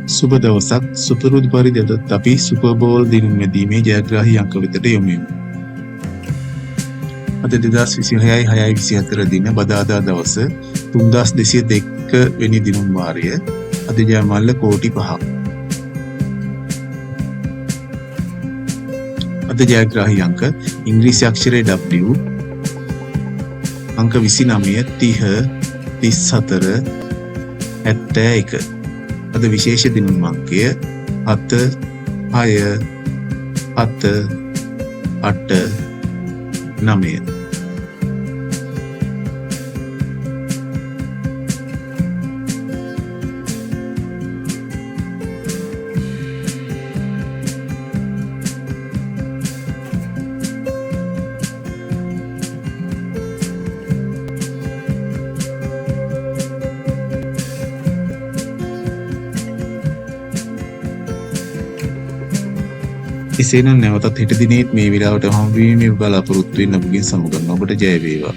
සුබ දවසක්. සුපුරුදු පරිදි අදත් අපි සුපර් බෝල් දිනුම් වැදීමේ ජයග්‍රාහී අංක වෙතට යමු. අද 2026/6/24 දින බදාදා දවස 3202 වෙනි දිනුම් වාරය. අද ජයමල්ල කෝටි 5ක්. අද ජයග්‍රාහී අංක ඉංග්‍රීසි අක්ෂරය W, අංක 29, 30, 34, 71. අද විශේෂ දිනුම් අංකය 7, 6, 7, 8, 9. එසේනම් නැවතත් හෙට දිනේත් මේ වෙලාවට හම්බ වීමේ බලාපොරොත්තු වෙන ඔබගෙන් සමුගන්න. ඔබට ජය වේවා.